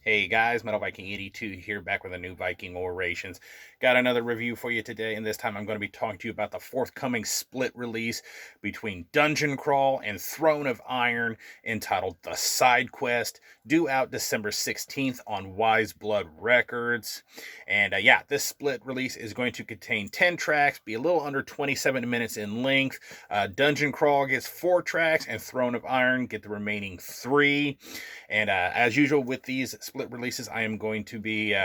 Hey guys, Metal Viking 82 here, back with a new Viking Orations. Got another review for you today, and this time I'm going to be talking to you about the forthcoming split release between Dungeon Crawl and Throne of Iron, entitled The Side Quest, due out December 16th on Wise Blood Records. And yeah, this split release is going to contain 10 tracks, be a little under 27 minutes in length. Dungeon Crawl gets 4 tracks, and Throne of Iron get the remaining 3. And as usual with these split releases, I am going to be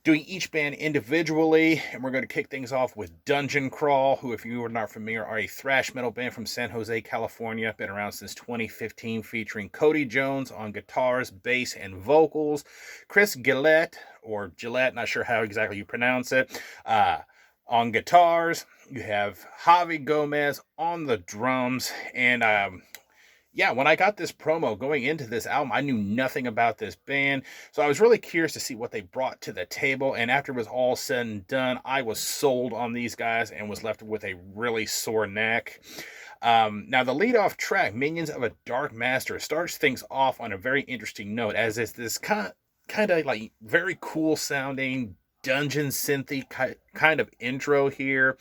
doing each band individually, and we're going to kick things off with Dungeon Crawl, who, if you are not familiar, are a thrash metal band from San Jose, California. Been around since 2015, featuring Cody Jones on guitars, bass, and vocals, Chris Gillette, or Gillette, not sure how exactly you pronounce it, on guitars. You have Javi Gomez on the drums, and yeah, when I got this promo going into this album, I knew nothing about this band. So I was really curious to see what they brought to the table. And after it was all said and done, I was sold on these guys and was left with a really sore neck. Now, the lead-off track, Minions of a Dark Master, starts things off on a very interesting note, as it's this kind of like very cool sounding dungeon synthy kind of intro here.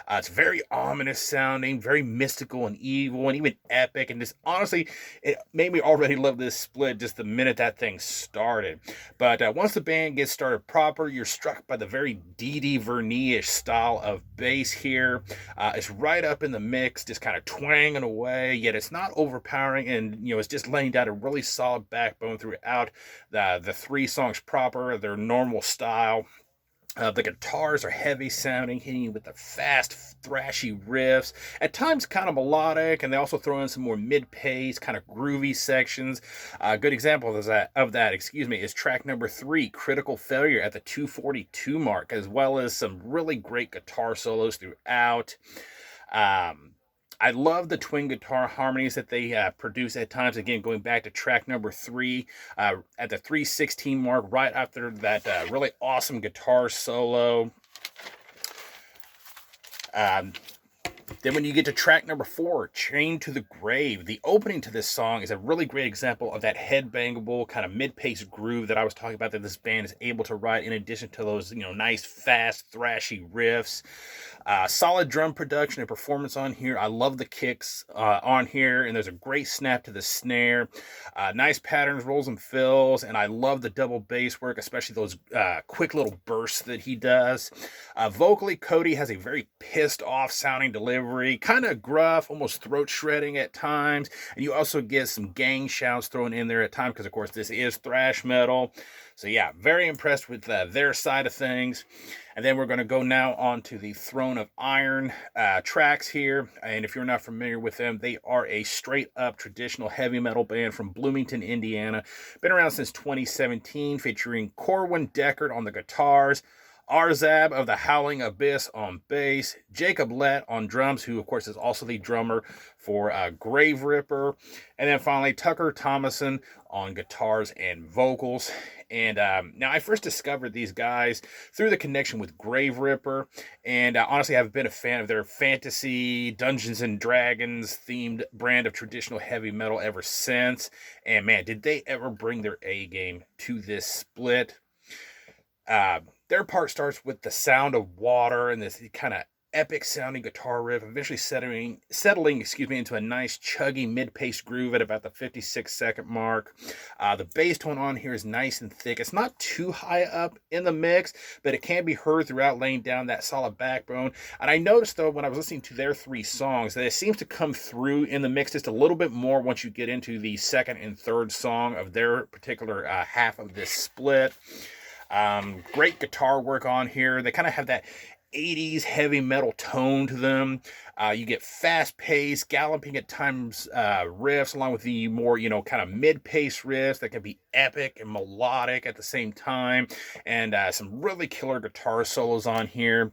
It's very ominous sounding, very mystical and evil, and even epic. And just honestly, it made me already love this split just the minute that thing started. But once the band gets started proper, you're struck by the very Dee Vernier-ish style of bass here. It's right up in the mix, just kind of twanging away, yet it's not overpowering, and it's just laying down a really solid backbone throughout the 3 songs proper, their normal style. The guitars are heavy sounding, hitting you with the fast, thrashy riffs, at times kind of melodic, and they also throw in some more mid-pace, kind of groovy sections. A good example of that, is track number 3, Critical Failure, at the 2:42 mark, as well as some really great guitar solos throughout. I love the twin guitar harmonies that they produce at times. Again, going back to track number 3, at the 3:16 mark, right after that really awesome guitar solo. Then when you get to track number 4, Chained to the Grave, the opening to this song is a really great example of that headbangable kind of mid-paced groove that I was talking about that this band is able to write, in addition to those, nice, fast, thrashy riffs. Solid drum production and performance on here. I love the kicks on here, and there's a great snap to the snare. Nice patterns, rolls, and fills, and I love the double bass work, especially those quick little bursts that he does. Vocally, Cody has a very pissed off sounding delivery, kind of gruff, almost throat shredding at times, and you also get some gang shouts thrown in there at times, because of course this is thrash metal. So yeah, very impressed with their side of things. And then we're going to go now on to the Throne of Iron tracks here. And if you're not familiar with them, they are a straight up traditional heavy metal band from Bloomington, Indiana. Been around since 2017, featuring Corwin Deckard on the guitars, Arzab of the Howling Abyss on bass, Jacob Lett on drums, who of course is also the drummer for Grave Ripper, and then finally Tucker Thomason on guitars and vocals. And now I first discovered these guys through the connection with Grave Ripper, and honestly I've been a fan of their fantasy Dungeons and Dragons themed brand of traditional heavy metal ever since. And man, did they ever bring their A game to this split. Their part starts with the sound of water and this kind of epic sounding guitar riff, eventually settling into a nice chuggy mid-paced groove at about the 56-second mark. The bass tone on here is nice and thick. It's not too high up in the mix, but it can be heard throughout, laying down that solid backbone. And I noticed, though, when I was listening to their 3 songs, that it seems to come through in the mix just a little bit more once you get into the second and third song of their particular half of this split. Great guitar work on here. They kind of have that 80s heavy metal tone to them. You get fast-paced, galloping at times riffs, along with the more, kind of mid-paced riffs that can be epic and melodic at the same time. And some really killer guitar solos on here.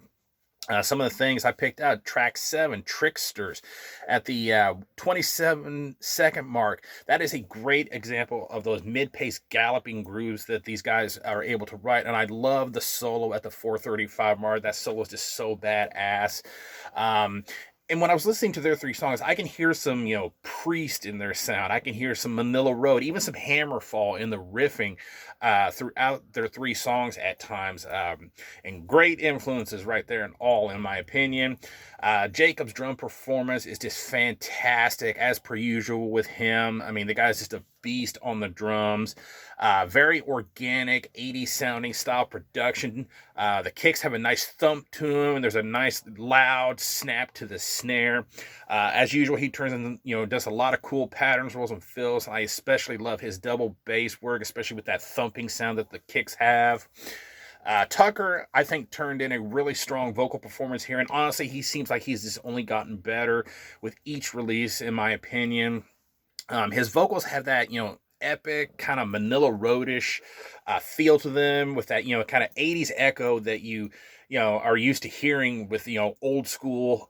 Some of the things I picked out, track 7, Tricksters, at the 27-second mark. That is a great example of those mid-paced galloping grooves that these guys are able to write. And I love the solo at the 4:35 mark. That solo is just so badass. And when I was listening to their 3 songs, I can hear some, Priest in their sound. I can hear some Manila Road, even some Hammerfall in the riffing throughout their 3 songs at times. And great influences right there and all, in my opinion. Jacob's drum performance is just fantastic, as per usual with him. I mean, the guy's just a beast on the drums. Very organic, 80s sounding style production. The kicks have a nice thump to them, and there's a nice loud snap to the snare. As usual, he turns in, does a lot of cool patterns, rolls, and fills. I especially love his double bass work, especially with that thumping sound that the kicks have. Tucker, I think, turned in a really strong vocal performance here, and honestly, he seems like he's just only gotten better with each release, in my opinion. His vocals have that, epic kind of Manila Roadish feel to them, with that, kind of 80s echo that are used to hearing with, old school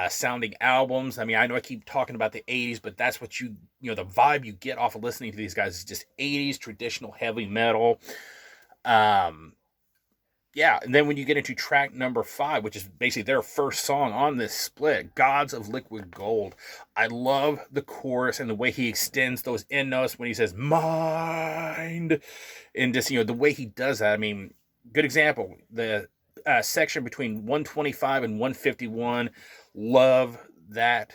sounding albums. I mean, I know I keep talking about the 80s, but that's what the vibe you get off of listening to these guys is just 80s traditional heavy metal. Yeah, and then when you get into track number 5, which is basically their first song on this split, Gods of Liquid Gold, I love the chorus and the way he extends those end notes when he says, mind, and just, the way he does that. I mean, good example, the section between 125 and 151, love that.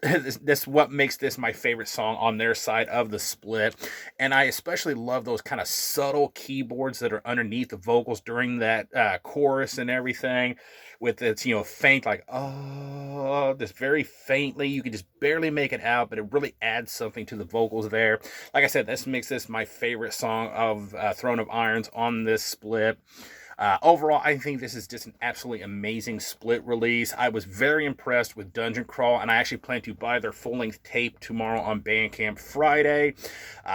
That's what makes this my favorite song on their side of the split. And I especially love those kind of subtle keyboards that are underneath the vocals during that chorus and everything, with its, faint, like, oh, this very faintly, you can just barely make it out, but it really adds something to the vocals there. Like I said, this makes this my favorite song of Throne of Irons on this split. Overall, I think this is just an absolutely amazing split release. I was very impressed with Dungeon Crawl, and I actually plan to buy their full-length tape tomorrow on Bandcamp Friday.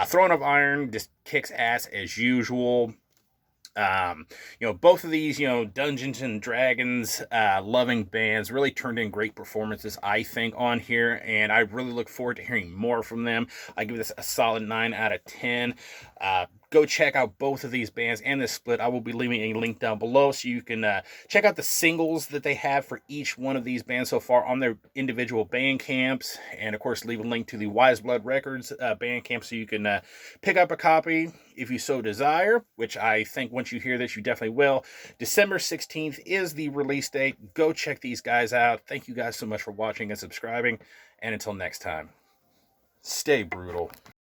Throne of Iron just kicks ass as usual. Both of these, Dungeons and Dragons loving bands really turned in great performances, I think, on here, and I really look forward to hearing more from them. I give this a solid 9 out of 10. Go check out both of these bands and this split. I will be leaving a link down below so you can check out the singles that they have for each one of these bands so far on their individual band camps. And of course, leave a link to the Wise Blood Records band camp so you can pick up a copy if you so desire, which I think once you hear this, you definitely will. December 16th is the release date. Go check these guys out. Thank you guys so much for watching and subscribing. And until next time, stay brutal.